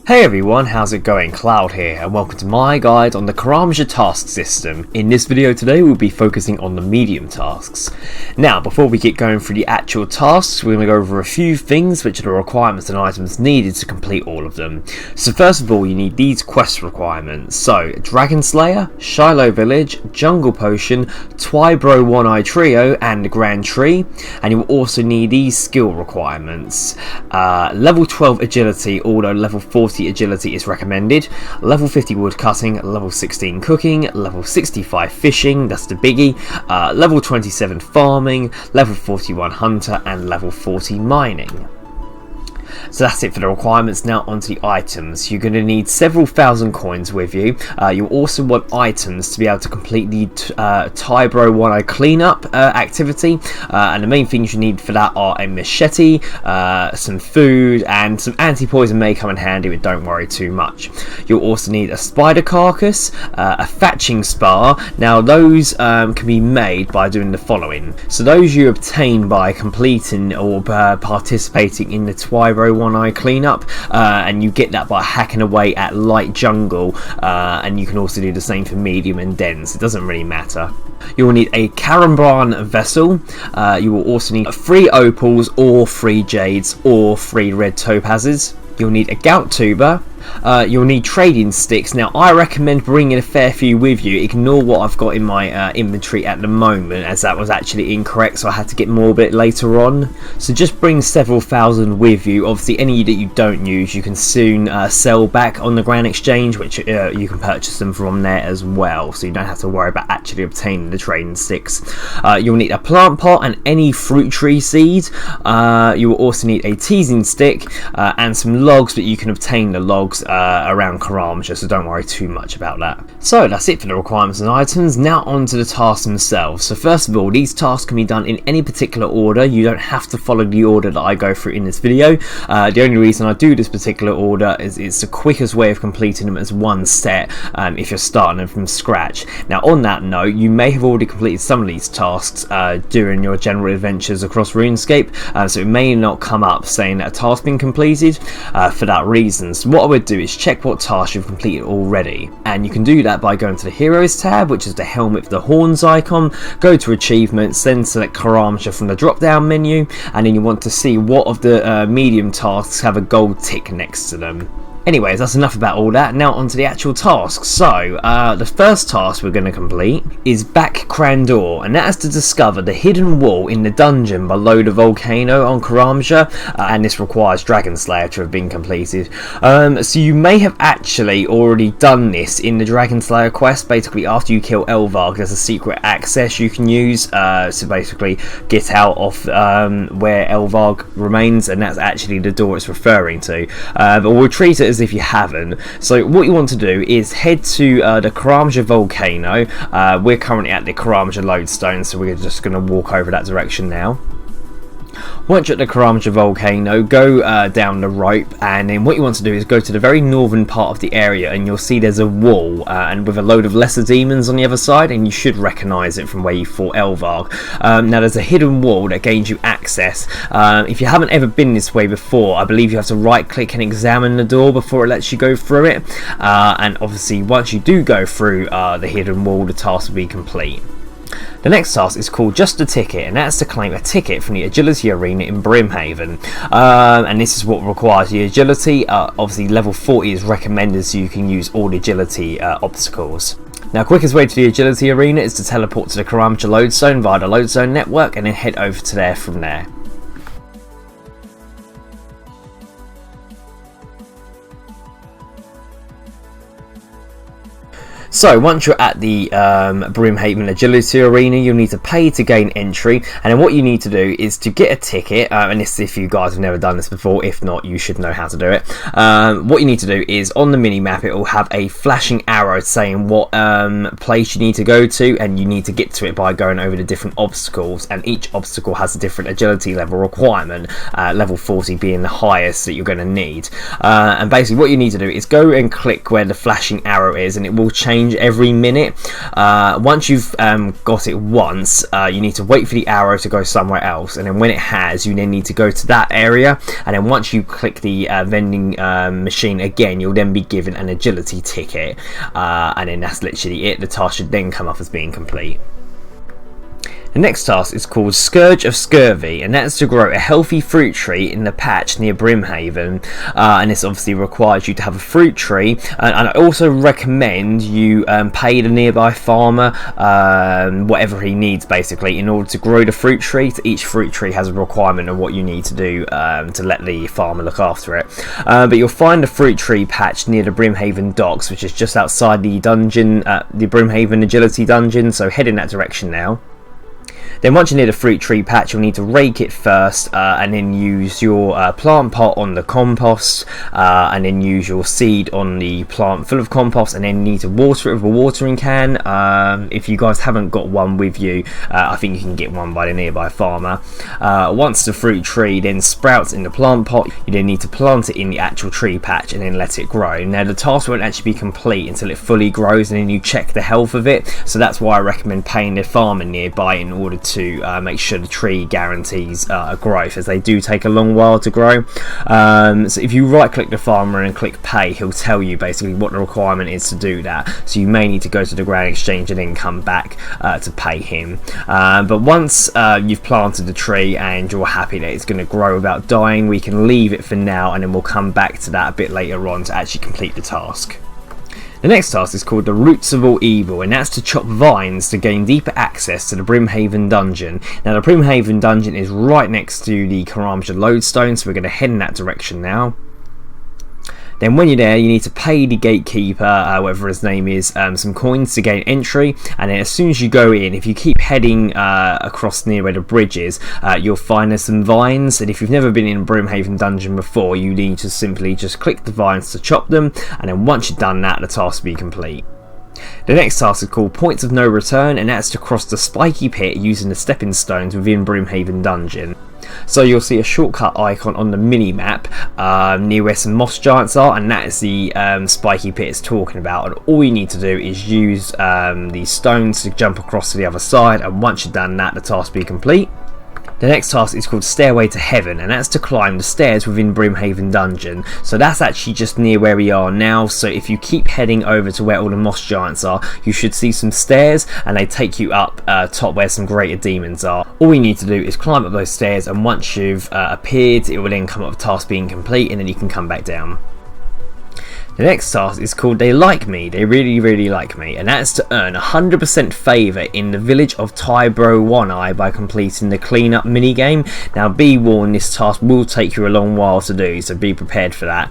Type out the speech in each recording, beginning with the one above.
Hey everyone, how's it going? Cloud here, and welcome to my guide on the Karamja task system. In this video today we'll be focusing on the medium tasks. Now, before we get going through the actual tasks, we're going to go over a few things which are the requirements and items needed to complete all of them. So first of all, you need these quest requirements. So, Dragon Slayer, Shiloh Village, Jungle Potion, Tai Bwo Wannai Trio, and the Grand Tree. And you will also need these skill requirements. Level 12 Agility, although level 40 agility is recommended, level 50 woodcutting, level 16 cooking, level 65 fishing, that's the biggie, level 27 farming, level 41 hunter, and level 40 mining. So that's it for the requirements. Now onto the items. You're going to need several thousand coins with you. You'll also want items to be able to complete the Tai Bwo Wannai Cleanup activity, and the main things you need for that are a machete, some food, and some anti-poison may come in handy, but don't worry too much. You'll also need a spider carcass, a thatching spar. Now those can be made by doing the following. So those you obtain by completing or participating in the Tai Bwo Wannai Cleanup, and you get that by hacking away at light jungle, and you can also do the same for medium and dense. It doesn't really matter. You will need a Karambwan vessel. You will also need 3 opals or 3 jades or 3 red topazes. You'll need a Gout tuber. You'll need trading sticks. Now I recommend bringing a fair few with you. Ignore what I've got in my inventory at the moment, as that was actually incorrect, so I had to get more of it later on. So just bring several thousand with you. Obviously any that you don't use you can soon sell back on the Grand Exchange, which you can purchase them from there as well, so you don't have to worry about actually obtaining the trading sticks. You'll need a plant pot and any fruit tree seed. You will also need a teasing stick and some logs, but you can obtain the logs around Karamja, so don't worry too much about that. So that's it for the requirements and items. Now on to the tasks themselves. So first of all, these tasks can be done in any particular order. You don't have to follow the order that I go through in this video. The only reason I do this particular order is it's the quickest way of completing them as one set, if you're starting them from scratch. Now on that note, you may have already completed some of these tasks during your general adventures across RuneScape, so it may not come up saying that a task been completed for that reason. So what I would do is check what tasks you've completed already, and you can do that by going to the Heroes tab, which is the helmet with the horns icon. Go to achievements, then select Karamja from the drop down menu, and then you want to see what of the medium tasks have a gold tick next to them. Anyways, that's enough about all that. Now onto the actual tasks. So, the first task we're going to complete is Back Crandor, and that is to discover the hidden wall in the dungeon below the volcano on Karamja, and this requires Dragon Slayer to have been completed. So you may have actually already done this in the Dragon Slayer quest. Basically, after you kill Elvarg, there's a secret access you can use to basically get out of where Elvarg remains, and that's actually the door it's referring to. But we'll treat it as if you haven't. So what you want to do is head to the Karamja volcano. We're currently at the Karamja lodestone, so we're just going to walk over that direction now. Once you're at the Karamja volcano, go down the rope, and then what you want to do is go to the very northern part of the area, and you'll see there's a wall and with a load of lesser demons on the other side, and you should recognise it from where you fought Elvarg. Now there's a hidden wall that gains you access. If you haven't ever been this way before, I believe you have to right click and examine the door before it lets you go through it, and obviously once you do go through the hidden wall, the task will be complete. The next task is called Just a Ticket, and that's to claim a ticket from the Agility Arena in Brimhaven. And this is what requires the agility. Obviously level 40 is recommended, so you can use all the agility obstacles. Now, quickest way to the Agility Arena is to teleport to the Karamja lodestone via the lodestone network, and then head over to there from there. So once you're at the Brimhaven Agility Arena, you'll need to pay to gain entry, and then what you need to do is to get a ticket, and this if you guys have never done this before. If not, you should know how to do it. What you need to do is on the mini-map it will have a flashing arrow saying what place you need to go to, and you need to get to it by going over the different obstacles, and each obstacle has a different agility level requirement, level 40 being the highest that you're going to need. And basically what you need to do is go and click where the flashing arrow is, and it will change change every minute. Once you've got it once, you need to wait for the arrow to go somewhere else, and then when it has, you then need to go to that area, and then once you click the vending machine again, you'll then be given an agility ticket, and then that's literally it. The task should then come up as being complete. The next task is called Scourge of Scurvy, and that's to grow a healthy fruit tree in the patch near Brimhaven, and this obviously requires you to have a fruit tree, and I also recommend you pay the nearby farmer whatever he needs basically in order to grow the fruit tree. So each fruit tree has a requirement of what you need to do to let the farmer look after it, but you'll find the fruit tree patch near the Brimhaven docks, which is just outside the dungeon, the Brimhaven agility dungeon, so head in that direction now. Then once you're near the fruit tree patch, you'll need to rake it first, and then use your plant pot on the compost, and then use your seed on the plant full of compost, and then you need to water it with a watering can. If you guys haven't got one with you, I think you can get one by the nearby farmer. Once the fruit tree then sprouts in the plant pot, you then need to plant it in the actual tree patch and then let it grow. Now the task won't actually be complete until it fully grows, and then you check the health of it, so that's why I recommend paying the farmer nearby in order to make sure the tree guarantees growth, as they do take a long while to grow. So if you right click the farmer and click pay, he'll tell you basically what the requirement is to do that, so you may need to go to the ground exchange and then come back to pay him. But once you've planted the tree and you're happy that it's going to grow without dying, we can leave it for now, and then we'll come back to that a bit later on to actually complete the task. The next task is called the Roots of All Evil, and that's to chop vines to gain deeper access to the Brimhaven dungeon. Now the Brimhaven dungeon is right next to the Karamja lodestone, so we're going to head in that direction now. Then when you're there, you need to pay the gatekeeper, whatever his name is, some coins to gain entry, and then as soon as you go in, if you keep heading across near where the bridge is, you'll find there's some vines, and if you've never been in a Brimhaven dungeon before, you need to simply just click the vines to chop them, and then once you've done that, the task will be complete. The next task is called Points of No Return, and that's to cross the spiky pit using the stepping stones within Brimhaven dungeon. So you'll see a shortcut icon on the mini-map near where some moss giants are, and that is the spiky pit it's talking about, and all you need to do is use these stones to jump across to the other side, and once you've done that, the task will be complete. The next task is called Stairway to Heaven, and that's to climb the stairs within Brimhaven dungeon. So that's actually just near where we are now, so if you keep heading over to where all the moss giants are, you should see some stairs, and they take you up top where some greater demons are. All you need to do is climb up those stairs, and once you've appeared, it will then come up with task being complete, and then you can come back down. The next task is called They Like Me, They Really Like Me, and that's to earn 100% favour in the village of Tai Bwo Wannai by completing the cleanup minigame. Now be warned, this task will take you a long while to do, so be prepared for that.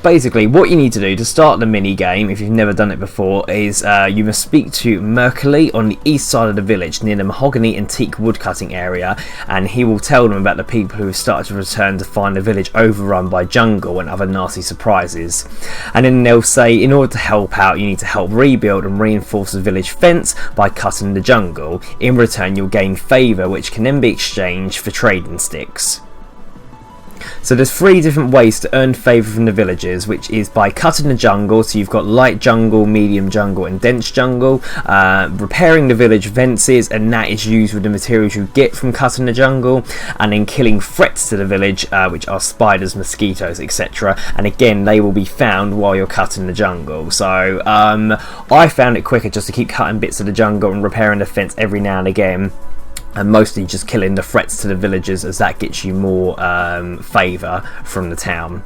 Basically, what you need to do to start the minigame, if you've never done it before, is you must speak to Mercury on the east side of the village near the mahogany antique woodcutting area, and he will tell them about the people who have started to return to find the village overrun by jungle and other nasty surprises. And then they'll say, in order to help out, you need to help rebuild and reinforce the village fence by cutting the jungle. In return, you'll gain favour, which can then be exchanged for trading sticks. So there's 3 different ways to earn favour from the villagers, which is by cutting the jungle, so you've got light jungle, medium jungle and dense jungle, repairing the village fences, and that is used with the materials you get from cutting the jungle, and then killing threats to the village, which are spiders, mosquitoes, etc. And again, they will be found while you're cutting the jungle. So I found it quicker just to keep cutting bits of the jungle and repairing the fence every now and again, and mostly just killing the threats to the villagers, as that gets you more favour from the town.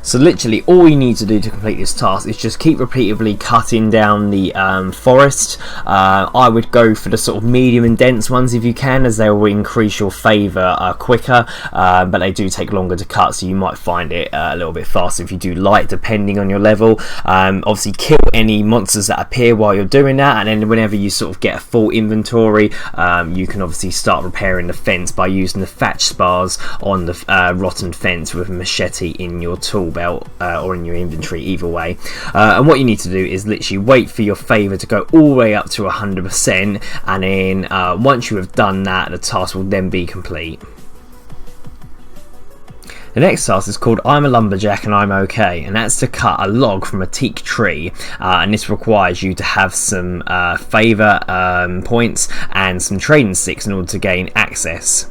So literally all you need to do to complete this task is just keep repeatedly cutting down the forest. I would go for the sort of medium and dense ones if you can, as they will increase your favour quicker, but they do take longer to cut, so you might find it a little bit faster if you do light, depending on your level. Obviously kill any monsters that appear while you're doing that, and then whenever you sort of get a full inventory, you can obviously start repairing the fence by using the thatch spars on the rotten fence with a machete in your tool belt or in your inventory, either way. And what you need to do is literally wait for your favour to go all the way up to 100%, and then once you have done that, the task will then be complete. The next task is called I'm a Lumberjack and I'm Okay, and that's to cut a log from a teak tree, and this requires you to have some favour points and some trading sticks in order to gain access.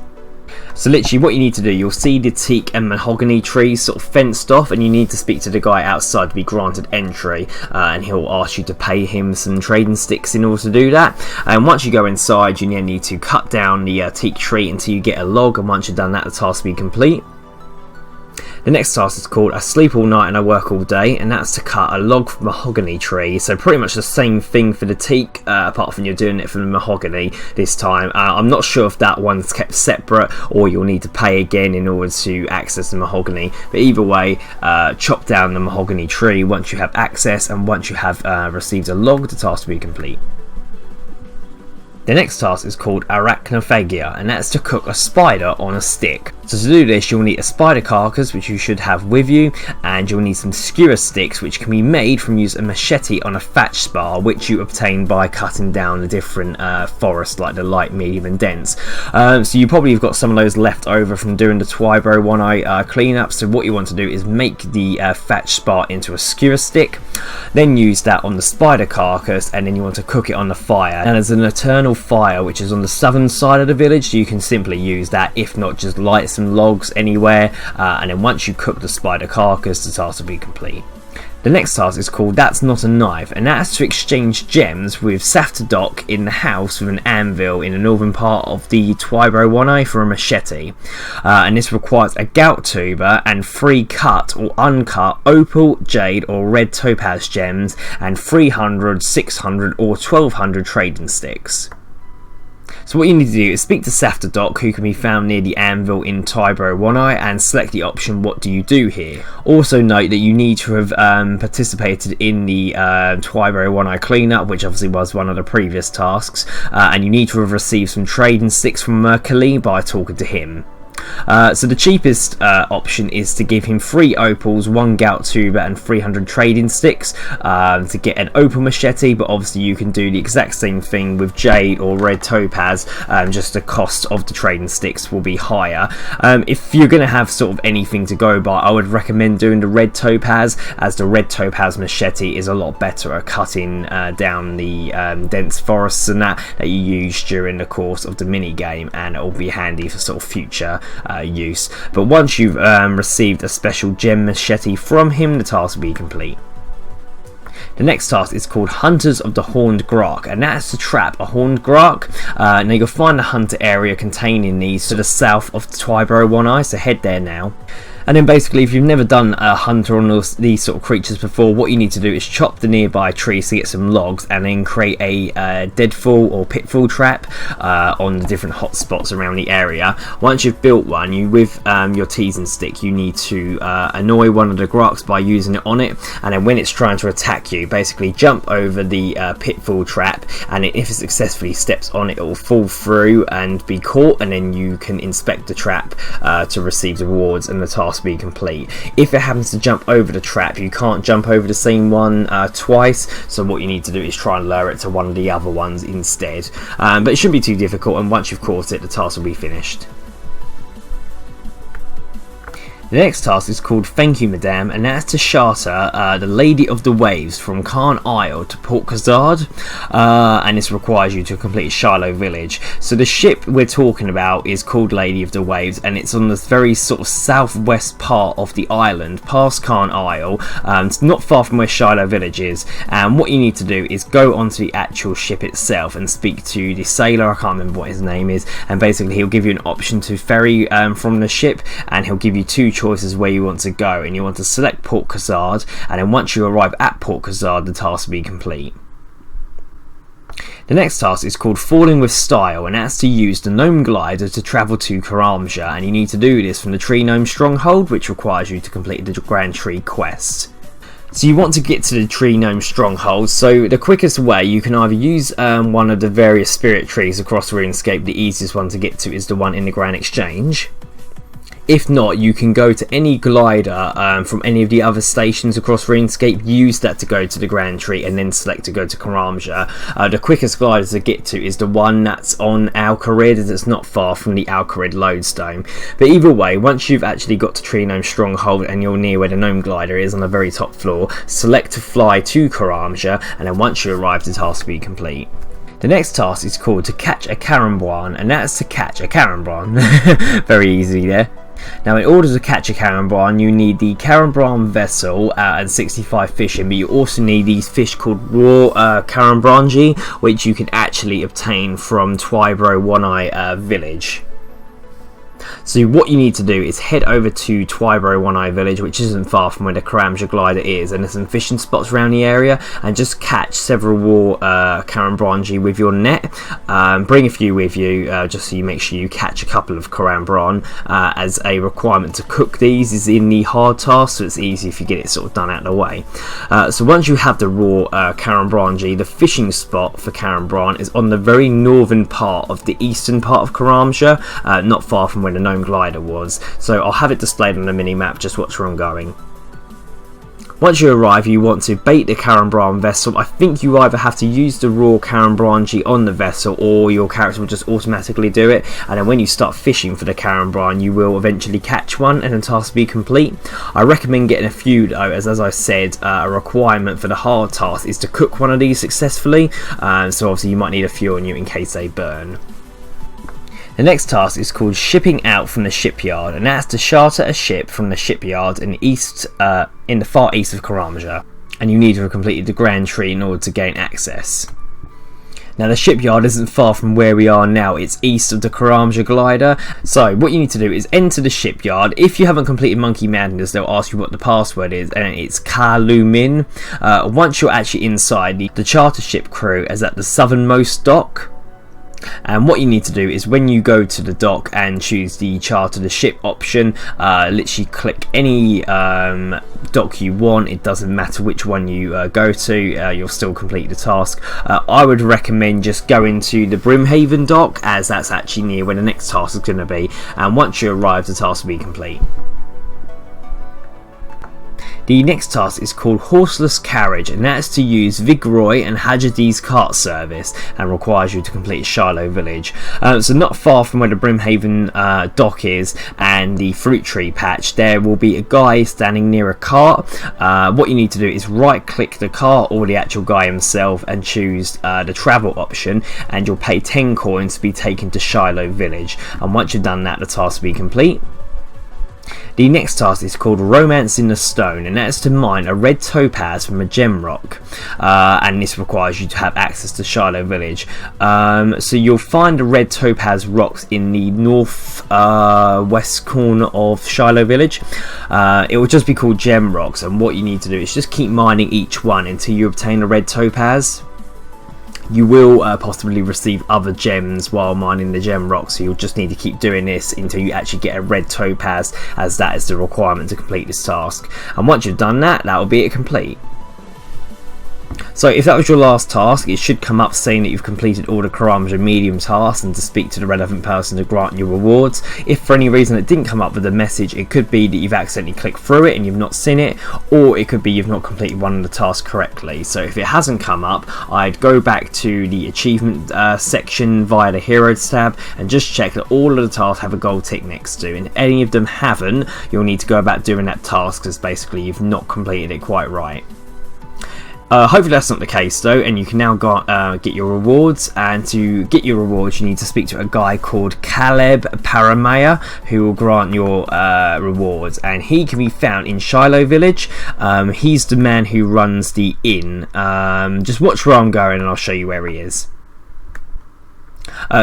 So literally what you need to do, you'll see the teak and mahogany trees sort of fenced off, and you need to speak to the guy outside to be granted entry, and he'll ask you to pay him some trading sticks in order to do that. And once you go inside, you then need to cut down the teak tree until you get a log, and once you've done that, the task will be complete. The next task is called I sleep all night and I work all day, and that's to cut a log from a mahogany tree. So pretty much the same thing for the teak, apart from you're doing it for the mahogany this time. I'm not sure if that one's kept separate or you'll need to pay again in order to access the mahogany, but either way, chop down the mahogany tree once you have access, and once you have received a log, the task will be complete. The next task is called Arachnophagia, and that's to cook a spider on a stick. So to do this, you'll need a spider carcass, which you should have with you, and you'll need some skewer sticks, which can be made from using a machete on a thatch spar, which you obtain by cutting down the different forests, like the light, medium and dense. So you probably have got some of those left over from doing the Tai Bwo Wannai cleanup. So what you want to do is make the thatch spar into a skewer stick, then use that on the spider carcass, and then you want to cook it on the fire. And there's an eternal fire which is on the southern side of the village, so you can simply use that, if not just light some logs anywhere, and then once you cook the spider carcass, the task will be complete. The next task is called That's Not a Knife, and that's to exchange gems with Saftadok in the house with an anvil in the northern part of the Tai Bwo Wannai for a machete, and this requires a Gout tuber and 3 cut or uncut opal, jade or red topaz gems, and 300, 600 or 1200 trading sticks. So what you need to do is speak to Saftadok, who can be found near the anvil in Tai Bwo Wannai, and select the option what do you do here. Also note that you need to have participated in the Tai Bwo Wannai cleanup, which obviously was one of the previous tasks, and you need to have received some trading sticks from Mercury by talking to him. So the cheapest option is to give him 3 opals, 1 Gout tuber and 300 trading sticks to get an opal machete, but obviously you can do the exact same thing with jade or red topaz, just the cost of the trading sticks will be higher. If you're going to have sort of anything to go by, I would recommend doing the red topaz, as the red topaz machete is a lot better at cutting down the dense forests and that you use during the course of the mini game, and it will be handy for sort of future use. But once you've received a special gem machete from him, the task will be complete. The next task is called Hunters of the Horned Grok, and that's to trap a horned grok. Now you'll find the hunter area containing these to the south of the Tai Bwo Wannai, so head there now. And then basically, if you've never done a hunter on these sort of creatures before, what you need to do is chop the nearby trees to get some logs, and then create a deadfall or pitfall trap on the different hotspots around the area. Once you've built one, with your teasing stick, you need to annoy one of the groks by using it on it, and then when it's trying to attack you, basically jump over the pitfall trap, and if it successfully steps on it, it will fall through and be caught, and then you can inspect the trap to receive the rewards, and the task be complete. If it happens to jump over the trap, you can't jump over the same one twice, so what you need to do is try and lure it to one of the other ones instead, but it shouldn't be too difficult, and once you've caught it, the task will be finished. The next task is called Thank You Madame, and that's to charter the Lady of the Waves from Khan Isle to Port Khazard, and this requires you to complete Shiloh village. So the ship we're talking about is called Lady of the Waves, and it's on the very sort of southwest part of the island, past Khan Isle. It's not far from where Shiloh village is, and what you need to do is go onto the actual ship itself and speak to the sailor, I can't remember what his name is, and basically he'll give you an option to ferry from the ship, and he'll give you 2 choices where you want to go, and you want to select Port Khazard, and then once you arrive at Port Khazard, the task will be complete. The next task is called Falling with Style, and that's to use the gnome glider to travel to Karamja, and you need to do this from the tree gnome stronghold, which requires you to complete the Grand Tree quest. So you want to get to the tree gnome stronghold, so the quickest way, you can either use one of the various spirit trees across RuneScape. The easiest one to get to is the one in the Grand Exchange. If not, you can go to any glider from any of the other stations across RuneScape, use that to go to the Grand Tree, and then select to go to Karamja. The quickest glider to get to is the one that's on Alcarid, as it's not far from the Alcarid lodestone. But either way, once you've actually got to Tree Gnome Stronghold and you're near where the gnome glider is on the very top floor, select to fly to Karamja, and then once you arrive, the task will be complete. The next task is called to catch a Karambwan, and that's to catch a Karambwan. Very easy there. Now, in order to catch a Karambwan, you need the Karambwan vessel and 65 fishing, but you also need these fish called raw Karambwanji, which you can actually obtain from Tai Bwo Wannai village. So what you need to do is head over to Tai Bwo Wannai village, which isn't far from where the Karamja glider is, and there's some fishing spots around the area, and just catch several raw Karambwanji with your net. Bring a few with you, just so you make sure you catch a couple of Karambwan, as a requirement to cook these is in the hard task, so it's easy if you get it sort of done out of the way. So once you have the raw Karambwanji, the fishing spot for Karambwan is on the very northern part of the eastern part of Karamja, not far from where the gnome glider was, so I'll have it displayed on the mini-map. Just watch where I'm going. Once you arrive, you want to bait the Karambwan vessel. I think you either have to use the raw Karambwanji on the vessel, or your character will just automatically do it, and then when you start fishing for the Karambwan, you will eventually catch one and the task will be complete. I recommend getting a few though, as I said, a requirement for the hard task is to cook one of these successfully, so obviously you might need a few on you in case they burn. The next task is called Shipping Out from the Shipyard, and that's to charter a ship from the shipyard in the far east of Karamja, and you need to have completed the Grand Tree in order to gain access. Now, the shipyard isn't far from where we are now, it's east of the Karamja glider. So what you need to do is enter the shipyard. If you haven't completed Monkey Madness, they'll ask you what the password is, and it's Kalumin. Once you're actually inside, the charter ship crew is at the southernmost dock. And what you need to do is, when you go to the dock and choose the charter the ship option, literally click any dock you want. It doesn't matter which one you go to, you'll still complete the task. I would recommend just going to the Brimhaven dock, as that's actually near where the next task is going to be, and once you arrive, the task will be complete. The next task is called Horseless Carriage, and that's to use Vigroy and Hajadi's cart service, and requires you to complete Shiloh village. So not far from where the Brimhaven dock is and the fruit tree patch, there will be a guy standing near a cart. What you need to do is right click the cart or the actual guy himself and choose the travel option, and you'll pay 10 coins to be taken to Shiloh village, and once you've done that, the task will be complete. The next task is called Romance in the Stone, and that's to mine a red topaz from a gem rock, and this requires you to have access to Shiloh village. So you'll find the red topaz rocks in the north west corner of Shiloh village. It will just be called gem rocks, and what you need to do is just keep mining each one until you obtain a red topaz. You will possibly receive other gems while mining the gem rocks, so you'll just need to keep doing this until you actually get a red topaz, as that is the requirement to complete this task. And once you've done that, that will be it complete. So if that was your last task, it should come up saying that you've completed all the Karamja medium tasks and to speak to the relevant person to grant you rewards. If for any reason it didn't come up with a message, it could be that you've accidentally clicked through it and you've not seen it, or it could be you've not completed one of the tasks correctly. So if it hasn't come up, I'd go back to the achievement section via the Heroes tab and just check that all of the tasks have a gold tick next to, and if any of them haven't, you'll need to go about doing that task, because basically you've not completed it quite right. Hopefully that's not the case though, and you can now get your rewards. And to get your rewards, you need to speak to a guy called Caleb Paramaya, who will grant your rewards, and he can be found in Shiloh village. He's the man who runs the inn. Just watch where I'm going and I'll show you where he is.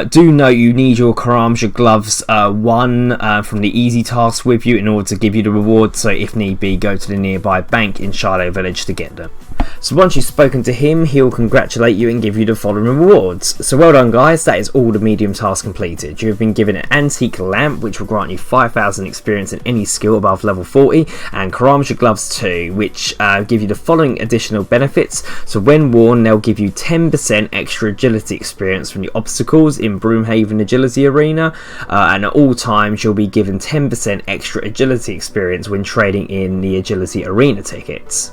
Do note you need your Karamja gloves 1 from the easy tasks with you in order to give you the reward, so if need be, go to the nearby bank in Shiloh village to get them. So once you've spoken to him, he'll congratulate you and give you the following rewards. So well done guys, that is all the medium tasks completed. You have been given an antique lamp which will grant you 5,000 experience in any skill above level 40, and Karamja gloves too, which give you the following additional benefits. So when worn, they'll give you 10% extra agility experience from the obstacles in Broomhaven Agility Arena, and at all times you'll be given 10% extra agility experience when trading in the Agility Arena tickets.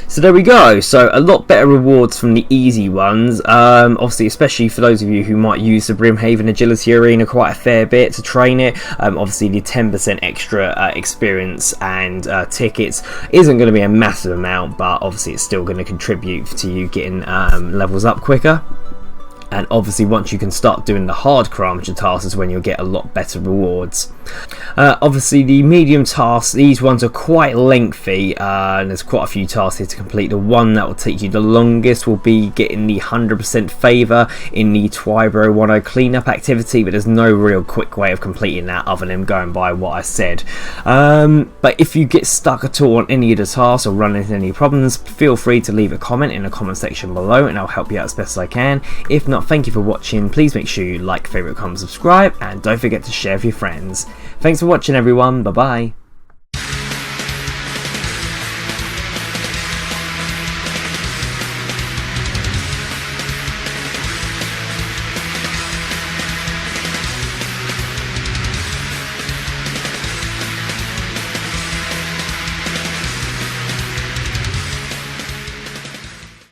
So there we go, so a lot better rewards from the easy ones, obviously especially for those of you who might use the Broomhaven Agility Arena quite a fair bit to train it. Obviously the 10% extra experience and tickets isn't going to be a massive amount, but obviously it's still going to contribute to you getting levels up quicker. And obviously once you can start doing the hard Karamja tasks is when you'll get a lot better rewards. Obviously the medium tasks, these ones are quite lengthy, and there's quite a few tasks here to complete. The one that will take you the longest will be getting the 100% favour in the Tai Bwo Wannai Cleanup activity, but there's no real quick way of completing that other than going by what I said. But if you get stuck at all on any of the tasks or run into any problems, feel free to leave a comment in the comment section below and I'll help you out as best as I can. If not, thank you for watching. Please make sure you like, favourite, comment, subscribe, and don't forget to share with your friends. Thanks for watching everyone, bye bye.